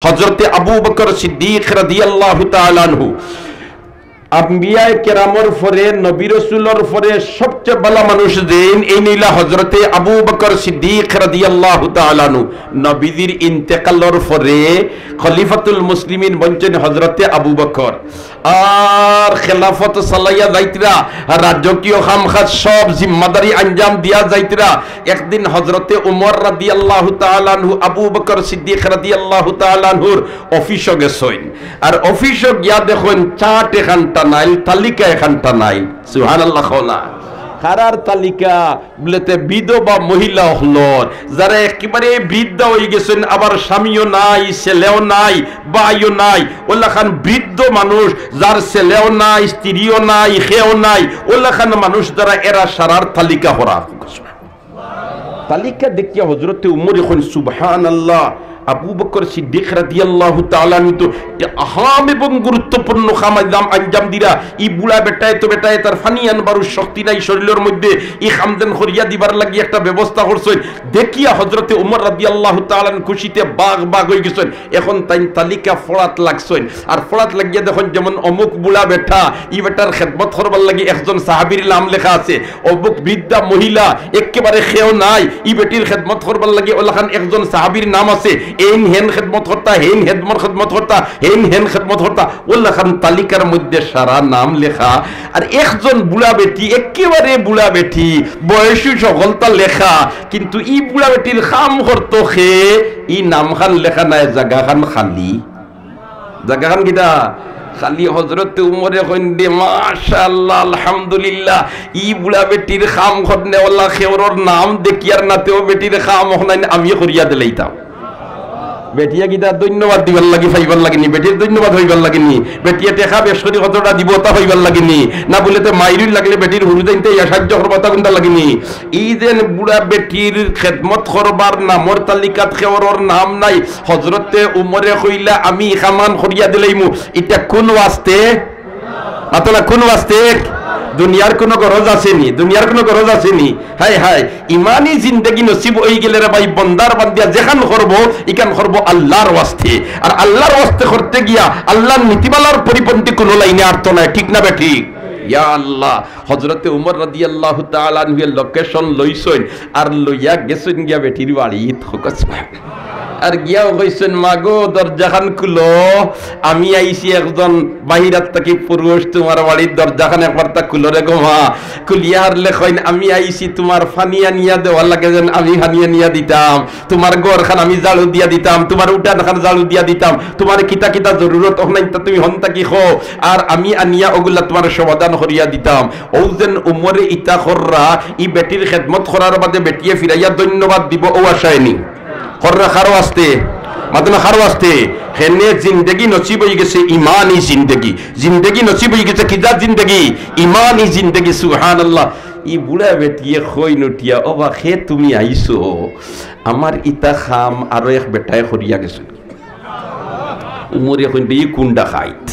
হযরতে আবু বকর সিদ্দিক রাদিয়াল্লাহু তাআলা আনহু আম্বিয়ায়ে কেরামের পরে নবী রাসূলের পরে সবচেয়ে ভালো মানুষ দেন এই নিলা হযরতে আবু বকর সিদ্দিক রাদিয়াল্লাহু তাআলা আনহু নবীর ইন্তেকালের পরে খলিফাতুল মুসলিমিন বনছেন হযরতে আবু বকর আর খেলাফত চালাইয়া যাইতরা রাজকীয় কামকাজ সব জিম্মাদারি আঞ্জাম দিয়া যাইতরা একদিন হযরতে ওমর রাদিয়াল্লাহু তাআলা আনহু আবু বকর সিদ্দিক রাদিয়াল্লাহু তাআলা আনহুর অফিসে গেছেন আর অফিসে গিয়া দেখেন চাট এখানটা নাই তালিকা এখানটা নাই সুবহানাল্লাহ খোলা কারার তালিকা বলেতে বিধবা মহিলা হলর যারা একেবারে বৃদ্ধ হয়ে গেছেন আবার স্বামীও নাই ছেলেও নাই ভাইও নাই ওলা খান বৃদ্ধ মানুষ যার ছেলেও নাই স্ত্রীও নাই খেও নাই ওলা খান মানুষ যারা এরা সারার তালিকা করা তালিকা দেখিয়া হযরতে উমর এখন সুবহানাল্লাহ আবু বকর সিদ্দিক রাদিয়াল্লাহু তাআলা আনহু আহাম এবং গুরুত্বপূর্ণ কাম আঞ্জাম দিরা ই বুড়া বেটায় তো বেটায় তার ফানি আনবারু শক্তি নাই শরীরের মধ্যে ই খামদেন করিয়া দিবার লাগি একটা ব্যবস্থা করছেন দেখিয়া হযরতে ওমর রাদিয়াল্লাহু তাআলা খুশিতে বাগ বাগ হয়ে গেছেন এখন তাই তালিকা ফড়াত লাগছেন আর ফড়াত লাগিয়া দেখুন যেমন অমুক বুড়া বেটা ই বেটার খেদমত করবার লাগি একজন সাহাবীর নাম লেখা আছে অমুক বৃদ্ধা মহিলা একেবারে খেও নাই ই বেটির খেদমত করবার লাগি ওলাখান একজন সাহাবীর নাম আছে এন হেন খেদমত করতা হেন হেদমর খেদমত করতা হেন হেন খেদমত করতা ওল্লা খান তালিকার মধ্যে সারা নাম লেখা আর একজন বুড়া বেটি একেবারে বুড়া বেটি বয়সী সকলতা লেখা কিন্তু ই বুড়া বেটির কাম করত খে ই নাম খান লেখা নাই জায়গা খান খালি জায়গা খান কিটা খালি হযরতে উমরে কইন্দে মাশাআল্লাহ আলহামদুলিল্লাহ ই বুড়া বেটির কাম করনে ওল্লা খেওরর নাম দেখিয়ার নাতেও বেটির কাম হনাই আমি করিয়া দিলাইতাম বেটিয়া গিতা ধন্যবাদ দিবার লাগি ফাইবার লাগেনি বেটির ধন্যবাদ হইবার লাগেনি বেটিয়া টেকা বেশ করে কতটা দিব তা হইবার লাগেনি না বলেতে মাইরুল লাগলে বেটির হুরু যাইতে সাহায্য করবা তা কোনটা লাগেনি এই যে বুড়া বেটির খেদমত করবার নামর তালিকাত খেওরর নাম নাই হযরতে উমরে কইলা আমি খামান করিয়া দিলাইমু এটা কোন ওয়াস্তে আতলা কোন ওয়াস্তে দুনিয়ার কোনো গরজ আসেনি দুনিয়ার কোনো গরজ আসেনি হাই হাই ইমানি জিন্দেগি নসিব হয়ে গেলে রে ভাই বন্দার বান্দিয়া যেখান করব ইকান করব আল্লাহর ওয়াস্তে আর আল্লাহর ওয়াস্তে করতে গিয়া আল্লাহর নীতিমালার পরিপন্থী কোনো লাইনে আর্ত নাই ঠিক না বেঠিক ইয়া আল্লাহ হযরতে উমর রাদিয়াল্লাহু তাআলা আনহু লোকেশন লইছেন আর লইয়া গেছেন গিয়া বেটির বাড়ি থকস আর গিয়াও কইছেন মাগো দরজাখান খুলো আমি আইছি একজন বাহিরাত থেকে পুরুষ তোমার বাড়ির দরজাখান একবার তা খুলো রে গো মা খুলিয়া আর লেখইন আমি আইছি তোমার ফানিয়া নিয়া দেওয়ার লাগে যেন আমি ফানিয়া নিয়া দিতাম তোমার ঘরখান আমি ঝাড়ু দিয়া দিতাম তোমার উঠানখান ঝাড়ু দিয়া দিতাম তোমার কিতা কিতা জরুরত হনাই তা তুমি হন্তা কি খো আর আমি আনিয়া ওগুলা তোমার সমাধান করিয়া দিতাম ও যেন উমরে ইতা কররা ই বেটির খেদমত করার বাদে বেটিয়ে ফিরাইয়া ধন্যবাদ দিব ও আশায়নি কররা খারো আসতে মাদনা খারো আসতে হেনে জিন্দেগি নসিব হয়ে গেছে ইমানি জিন্দেগি জিন্দেগি নসিব হয়ে গেছে কিজা জিন্দেগি ইমানি জিন্দেগি সুবহানাল্লাহ ই বুড়া বেটিয়ে খই নটিয়া ও বা খে তুমি আইছো আমার ইতা খাম আরো এক বেটায় করিয়া গেছে উমরে কইন ই কুন্ডা খাইত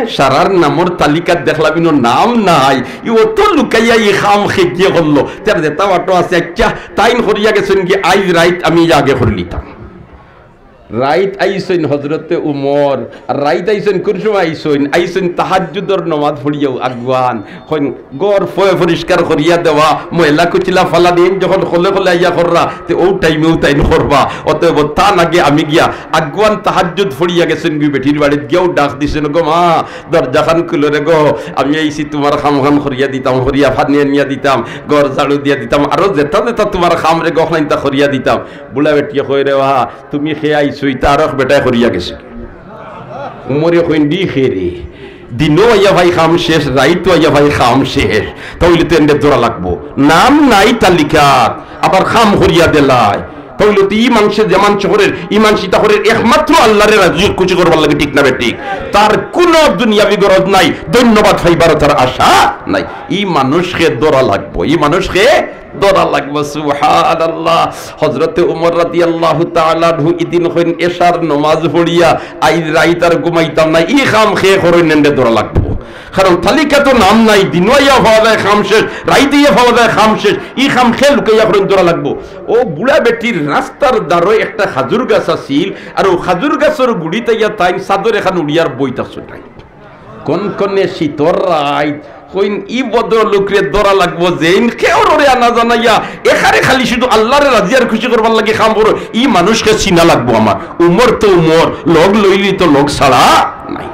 সারার নামর তালিকাত দেখলাম নাম নাই ই অত লুকাইয়া ই খাম খেয়ে করলো তার যেটা অটো আছে আচ্ছা তাইন করিয়া গেছেন কি আইজ রাইত আমি আগে করে নিতাম রাইত আইসেন হযরতে উমর আর রাইত আইসেন কোন সময় আইসেন তাহাজ্জুদের নামাজ পড়িয়াও আগুয়ান হন গর ফয় পরিষ্কার করিয়া দেওয়া ময়লা কুচিলা ফালা দিন যখন খলে খলে আইয়া কররা তে ও টাইমেও তাইন করবা অতএব তা নাগে আমি গিয়া আগুয়ান তাহাজ্জুদ পড়িয়া গেছেন গি বেটির বাড়িত গিয়াও ডাক দিছেন গো মা দরজাখান খুলে রে গো আমি আইছি তোমার খামখান করিয়া দিতাম করিয়া ফানিয়া নিয়া দিতাম গর ঝাড়ু দিয়া দিতাম আরো যেটা যেটা তোমার খাম রে গখলাইনটা করিয়া দিতাম বুলা বেটিয়া কই রে ওয়া তুমি খেয়ে সুইতারক বেটায় করিয়া গেছে উমরে কইন দি খেরে দিনও আইয়া ভাই খাম শেষ রাইতো আইয়া ভাই খাম শেষ তাহলে তো এন্ডে জোড়া লাগবো নাম নাই তালিকাত আবার খাম করিয়া দেলাই তাহলে তো ইমান সে যেমন শহরের ইমান সীতাহরের একমাত্র আল্লাহরে রাজি খুশি করবার লাগে ঠিক না বেঠিক তার কোন দুনিয়াবি গরজ নাই ধন্যবাদ পাইবার তার আশা নাই ই মানুষকে দরা লাগবো ই মানুষকে দরা লাগবে সুবহানাল্লাহ হযরতে ওমর রাদিয়াল্লাহু তাআলা আনহু ইদিন হইন এশার নামাজ পড়িয়া আই রাইত আর ঘুমাইতাম না ই খাম খেয়ে করইন নেন্ডে দরা লাগবো কারণ তালিকা তো নাম নাই, দিনওয়াইয়া পাওয়া যায় খাম শেষ, রাইতেইয়া পাওয়া যায় খাম শেষ, ই খাম খেয়ে লুকাইয়া করে ধরা লাগবো। ও বুড়া বেটির রাস্তার দ্বারে একটা খাজুর গাছ আছিল, আর ও খাজুর গাছের গুড়িতে তাই চাদর এখান উড়িয়ার বইতা ছুটাই কনকনে শীতর রাইত কইন ই বদর লোকরে দরা লাগবো যে কেউ রে আনা জানাইয়া এখানে খালি শুধু আল্লাহরে রাজি আর খুশি করবার লাগে খাম বড় ই মানুষকে চিনা লাগবো। আমার উমর তো উমর, লগ লইলি তো লগ ছাড়া নাই।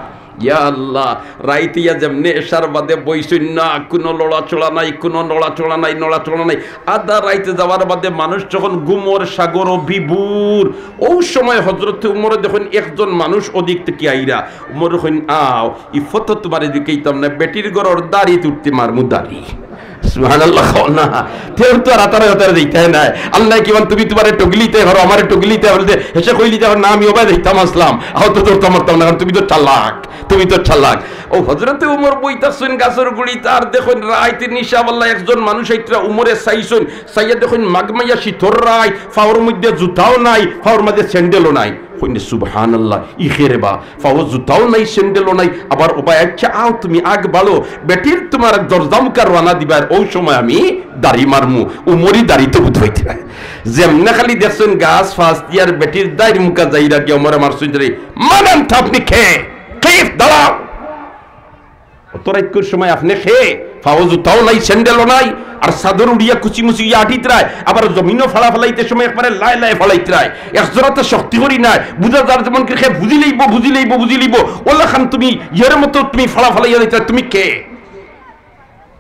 ইয়া আল্লাহ, রাইতিয়া যেমনে এসার বাদে বইসই না, কোনো লড়াচড়া নাই, কোনো নড়াচড়া নাই, নড়াচড়া নাই। আধা রাইতে যাওয়ার বাদে মানুষ যখন গুমর সাগর বিভুর, ওই সময় হজরত উমরে দেখুন একজন মানুষ ওদিক থেকে আইরা উমর হইন আও ই ফটো তোমার এদিকেইতাম না, বেটির গড়র দাড়ি তুলতে মারমু দাড়ি। সুবহানাল্লাহ না, তের তো রাতারে রাতারে দিতে নাই। আল্লাহ কি বল তুমি তোমারে টগলিতে ধরো, আমারে টগলিতে বলতে হেসে কইলি যখন না আমি ওবাই দেখতাম আসলাম, আও তো তোর মারতাম না, তুমি তো চালাক, তুমি তো চালাক। ও হযরতে উমর বইতাছেন গাছের গুড়ি, তার দেখুন রাইতে নিশা বল্লা একজন মানুষ আইত্রা উমরে চাইছেন, চাইয়া দেখুন মাগমাইয়া শীতর রাই, ফাওয়ার মধ্যে জুতাও নাই, ফাওয়ার মধ্যে স্যান্ডেলও নাই। কইনে সুবহানাল্লাহ, ই খেরে বা ফাওয়ার জুতাও নাই, স্যান্ডেলও নাই, আবার ওবাই আচ্ছা আও তুমি আগ ভালো বেটির তোমার দরজামকার রানা দিবার ওই সময় আমি দাড়ি মারমু। উমরি দাড়ি তো বুধ হইতে যেমনে খালি দেখছেন গাছ ফার্স্ট ইয়ার বেটির দাড়ি মুখা যাইরা কি আমার মারছেন রে মানান তো আপনি খেয়ে খেয়ে দাঁড়াও অতরাইকুর সময় আপনি খেয়ে ফাওয়ার জুতাও নাই, স্যান্ডেলও নাই, আর সাদর উড়িয়া কুচি মুচি আটিত রায়, আবার জমিনও ফালা ফেলাইতে সময় একবারে লাই লাই ফেলাইতে রায়, একজোড়াতে শক্তি করি নাই, বুঝা যার যেমন কে বুঝি লইব বুঝি লইব বুঝি লইব ওলা খান তুমি ইয়ের মতো তুমি ফালা ফেলাইয়া দিতে তুমি কে?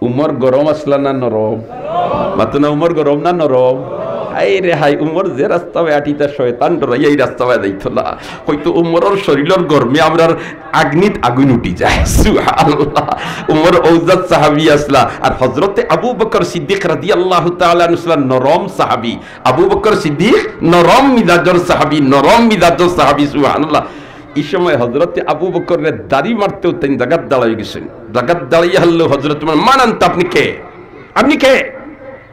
উমর গরম আসলা না নরম? মাতো না উমর গরম না নরম? হাই রে হাই, উমর যে রাস্তা আটিতা শয়তান ডরাইয়া এই রাস্তা যাইতো না, হয়তো উমরের শরীরের গরমে আমরার আগ্নিত আগুন উঠি যায়। সুবহানাল্লাহ, উমর ঔজাদ সাহাবী আসলা, আর হযরতে আবু বকর সিদ্দিক রাদিয়াল্লাহু তাআলা আনহু নরম সাহাবী। আবু বকর সিদ্দিক নরম মিজাজের সাহাবী, নরম মিজাজের সাহাবী। সুবহানাল্লাহ, এই সময় হযরতে আবু বকরের দাড়ি মারতেও তিন জায়গাত দাঁড়াই গেছেন, জায়গাত দাঁড়িয়ে হলো হযরত মানান তো আপনি কে? আপনি কে?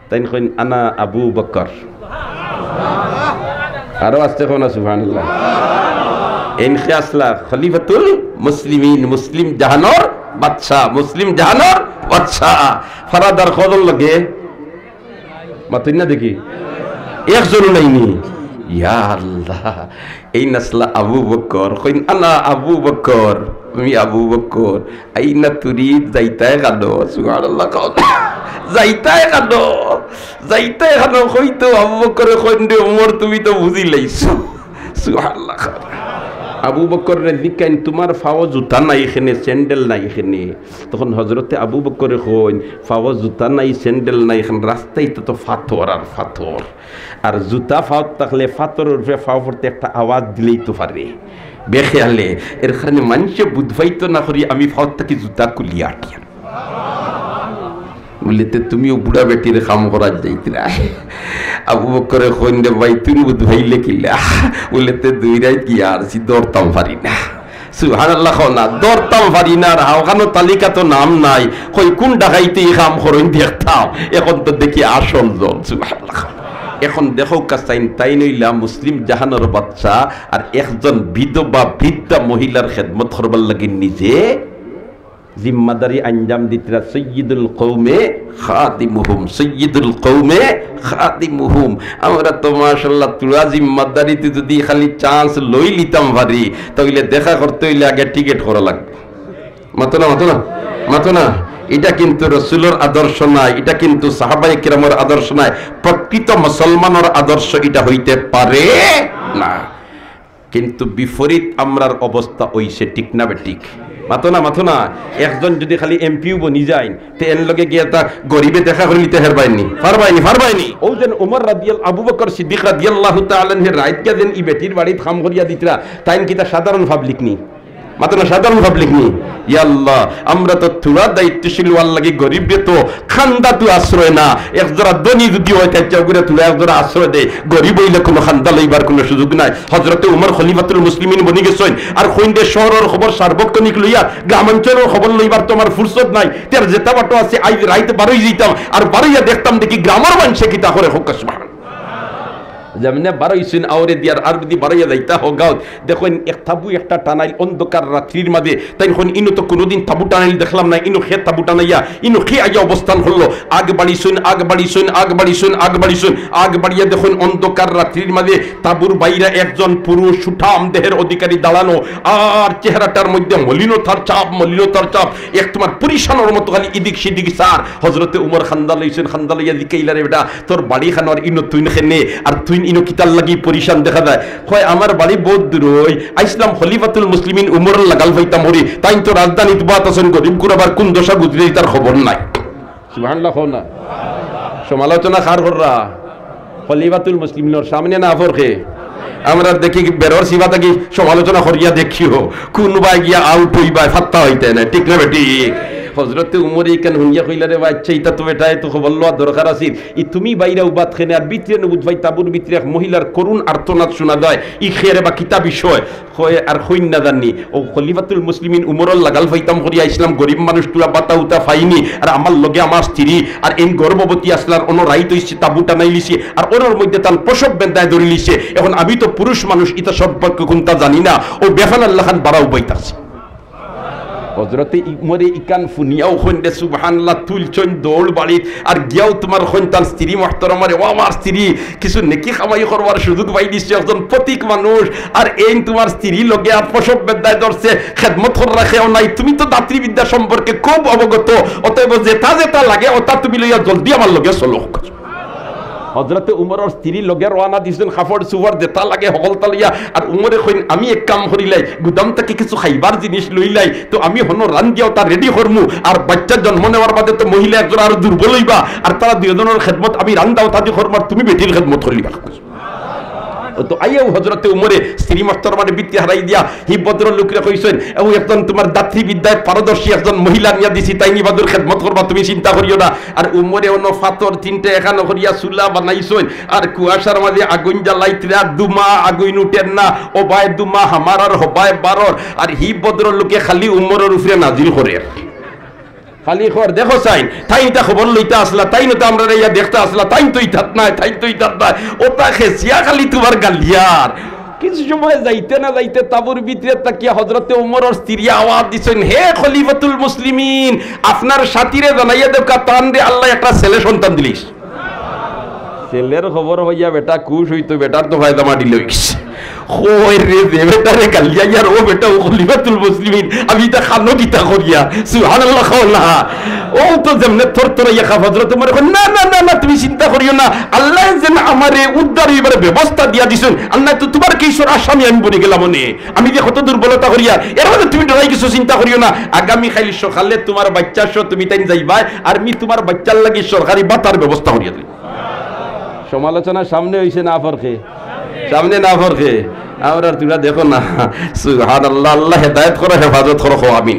তাই কইন আনা আবু বকর। আরো আসতে কোন সুবহানাল্লাহ। এনখে আসলা খলিফাতুল মুসলিমিন, মুসলিম জাহানোর বাদশা, মুসলিম জাহানোর বাদশা। ফারাদার কদল লাগে মাতুন না দেখি একজন নাইনি। ইয়া আল্লাহ, এই নাসলা আবু বকর কইন আনা আবু বকর, আমি আবু বকর। আইনা তুরিদ যাইতায় গাদো। সুবহানাল্লাহ, যাইতায় গাদো, যাইতায় গাদো। কইতো আবু বকরে কইন রে উমর তুমি তো বুঝি লাইছো। সুবহানাল্লাহ, আবু বকর রে দিকাইন তোমার ফাও জুতা নাই এখানে, স্যান্ডেল নাই এখানে। তখন হযরতে আবু বকরে কইন ফাও জুতা নাই, স্যান্ডেল নাই, এখানে রাস্তায় তো ফাথর আর ফাথর, আর জুতা ফাও থাকলে ফাথরের উপরে ফাও পড়তে একটা আওয়াজ দিলেই তো পারে বেখেয়ালে। এর কারণে মানুষে বুঝবাইতো না করি আমি ফাও থেকে জুতা কুলিয়া আটিয়া বলিতে তুমিও বুড়া বেটির কাম করা যাইতরা। আবু বকরে কইন দে ভাই তুমি বুঝবাইলে কিলা বলিতে দুই রাত কি আর সি দরতাম পারি না। সুবহানাল্লাহ, না দরতাম পারি না, আর হাওখানো তালিকা তো নাম নাই, কই কোন ডাকাইতে এই কাম করইন দেখতাম, এখন তো দেখি আসল জল। সুবহানাল্লাহ, এখন দেখো কাসাইন তাই নইলা মুসলিম জাহানোর বাচ্চা, আর একজন বিধবা বৃদ্ধা মহিলার খেদমত করবার লাগে নিজে জিম্মাদারি আঞ্জাম দিতরা। সৈয়দুল কওমে খাদিমুহুম, সৈয়দুল কওমে খাদিমুহুম। আমরা তো মাশাআল্লাহ তুলা জিম্মাদারিতে যদি খালি চান্স লই লিতাম পারি, তাহলে দেখা করতে হইলে আগে টিকিট করা লাগবে। মাতো না, মাতো না, মাতো না। এটা কিন্তু রাসূলের আদর্শ নাই, এটা কিন্তু সাহাবায়ে কিরামের আদর্শ নাই, প্রকৃত মুসলমানের আদর্শ এটা হইতে পারে না। কিন্তু বিপরীত আমরার অবস্থা হইছে, ঠিক না বেঠিক? মাতো না, মাতো না। একজন যদি খালি এমপিও বনি যায় তে এর লগে গিয়ে তা গরিবে দেখা করে নিতে পারবাইনি, পারবাইনি, পারবাইনি। ও যেন উমর আবু বকর সিদ্দিক রাদিয়াল্লাহু তাআলা আনহু রাইত কে যেন ই বেটির বাড়িতে কাম করিয়া দিতরা, তাইন কি তা সাধারণ পাবলিক নি? মাতো না, সাধারণ পাবলিক নি। ইয়া আল্লাহ, আমরা তো তুলা দায়িত্বশীল ওয়াল লাগি গরিব তো খান্দা তো আশ্রয় না। একজোড়া দনি যদি হয় তাই চাউগুড়া তুলা একজোড়া আশ্রয় দে, গরিব হইলে কোনো খান্দা লইবার কোনো সুযোগ নাই। হযরতে উমর খলিফাতুল মুসলিমিন বনি গেছেন, আর কইন্ডে শহরের খবর সার্বক্ষণিক লইয়া গ্রামাঞ্চলের খবর লইবার তো আমার ফুরসত নাই। তার যেটা বাটো আছে আজ রাইতে বারোই যেতাম, আর বারোইয়া দেখতাম দেখি গ্রামের মানুষে কিতা করে হোক। সুবহানাল্লাহ, যেমনে বারোইছেন আওরে দিয়ার আর যদি বারোইয়া যাইতা হোগাও দেখুন এক তাবু একটা টানাইল অন্ধকার রাত্রির মাঝে তাই ইনো তো কোনোদিন তাবু টানাইল দেখলাম না, ইনো খে তাবু টানাইয়া ইনো খে আইয়া অবস্থান হলো, আগ বাড়িছুন আগ বাড়িছুন আগ বাড়িছুন আগ বাড়িছুন আগ বাড়িয়া দেখুন অন্ধকার রাত্রির মাঝে তাবুর বাইরে একজন পুরুষ সুঠাম দেহের অধিকারী দাঁড়ানো, আর চেহারাটার মধ্যে মলিনতার চাপ এক তোমার পরিশানোর মতো খালি ইদিক সিদিক সার। হজরতে উমর খান্দা লইছেন, খান্দা লইয়া দিকাইলারে বেটা তোর বাড়ি খানোর ইনো তুই খেনে আর তুই ইনো কিতাল লাগি পরিশান দেখা যায়, কয় আমার বাড়ি বহুত দূর ওই আইসলাম খলিফাতুল মুসলিমিন উমর লাগাল হইতাম হরি তাই তো রাজধানীত বাত আছেন গরিব কুরাবার কোন দশা গুজরে তার খবর নাই। সুবহানাল্লাহ কও না, সমালোচনা খার কররা খলিফাতুল মুসলিমিনের সামনে না ফরকে আমরা দেখি বেরোর সিবা থাকি সমালোচনা করিয়া দেখিও কোনবাই গিয়া আউট হইবা ফাত্তা হইতে না, ঠিক না বেটি? হজরতে উমর এইখান হুঁইয়া কইলা রে বাচ্চা ইতা তো বেটায় তো খবর লওয়া দরকার আছিল, ই তুমি বাইরে উবাদ খেনে আর ভিতরে নবুদ ভাই তাবুর ভিতরে এক মহিলার করুণ আর্তনাদ শোনা যায়, ই খেরে বা কিতা বিষয় কয় আর হইন না জানি ও খলিফাতুল মুসলিমিন উমরল লাগাল ফাইতাম করিয়া ইসলাম গরিব মানুষ তুলা বাতা উতা ফাইনি আর আমার লগে আমার স্ত্রী আর এই গর্ভবতী আসলার অন্য রাইত হইছে তাবু টানাই লিছে আর ওর মধ্যে তার প্রসব বেন্দায় ধরে লিছে, এখন আমি তো পুরুষ মানুষ ইতা সম্পর্কে কোনটা জানি না, ও বেফান আল্লাহ খান বাড়াও বইতাছে। হজরতে উমরে ইকান ফুনিয়াও খন্ডে সুবহানাল্লাহ তুলছন দৌড় বাড়িত আর গিয়াও তোমার খন্তান স্ত্রী মুহতারামারে ও আমার স্ত্রী কিছু নেকি কামাই করবার সুযোগ পাই দিচ্ছে, একজন প্রতীক মানুষ আর এই তোমার স্ত্রী লগে আর প্রসব বেদ্যায় ধরছে খেদমত করে রাখেও নাই, তুমি তো দাত্রীবিদ্যা সম্পর্কে খুব অবগত, অতএব যেটা লাগে ওটা তুমি লইয়া জলদি আমার লগে চলো। হজরতে উমরের স্ত্রী লগে রওনা দিছেন কাপড় চুপড় যেটা লাগে সকলটা লইয়া, আর উমরে কইন আমি এক কাম করিলাই গুদাম থেকে কিছু খাইবার জিনিস লইলাই তো আমি হনো রান দিয়াও তা রেডি করমু, আর বাচ্চা জন্ম নেওয়ার বাদে তো মহিলা একজন আর দুর্বল হইবা আর তারা দুজনের খেদমত আমি রান দাও তাদি করবার তুমি বেটির খেদমত করিবা। তো আইয়াও হজরতে উমরে স্ত্রী মুহতারামারে বিত্তি হারাই দিয়া হি ভদ্র লোকরা কইছেন ও একজন তোমার দাত্রী বিদ্যায় পারদর্শী একজন মহিলা নিয়া দিছি তাই নিবাদুর খেদমত করবা তুমি চিন্তা করিও না। আর উমরে অন্য ফাতর তিনটে এখানো করিয়া চুলা বানাইছেন আর কুয়াশার মাঝে আগুন জ্বালাইতরা দুমা আগুন উঠেন না ও ভাই দুমা হামার আর হবায় বারর, আর হি ভদ্র লোকে খালি উমরের উপরে নাজিল করে খালি খবর দেখো চাই তাই তা খবর লইতে আসলা তাই না তো আমরা ইয়া দেখতে আসলা তাই তো ইতাত নাই তাই তো ইতাত নাই ওটা খেসিয়া খালি তোমার গালিয়ার। কিছু সময় যাইতে না যাইতে তাবুর ভিতরে তাকিয়া হযরতে ওমরের স্ত্রী আওয়াজ দিছেন, হে খলিফাতুল মুসলিমিন আপনার সাথীরে জানাইয়া দেও কাতান রে আল্লাহ একটা ছেলে সন্তান দিলিস। ছেলের খবর হইয়া বেটা খুশ হইতো, বেটার তো ফায়দা মাটি লইছে কই রে দে বেটারে গালিয়া ইয়ার ও বেটা ও খলিফাতুল মুসলিমিন আমি তা খানো কিতা করিয়া সুবহানাল্লাহ কওলা ও তো যেমনে থরথরাইয়া খা হযরত ওমর কই না না না না তুমি চিন্তা করিও না আল্লাহ যেন আমারে উদ্ধার হইবার ব্যবস্থা দিয়া দিছেন, আল্লাহ তো তোমার কিশোর আসামি আমি বনে গেলাম মনে আমি যে কত দুর্বলতা করিয়া এর মধ্যে তুমি ডরাই কিছু চিন্তা করিও না, আগামী খালি সকালে তোমার বাচ্চা সহ তুমি তাই যাইবা আর আমি তোমার বাচ্চার লাগি সরকারি ভাতার ব্যবস্থা করিয়া দিই। সমালোচনা সামনে হইছে না ফরকে সামনে না ফরকে আমরা তোমরা দেখো না সুবহানাল্লাহ আল্লাহ হেদায়েত করো হেফাজত করো আমিন।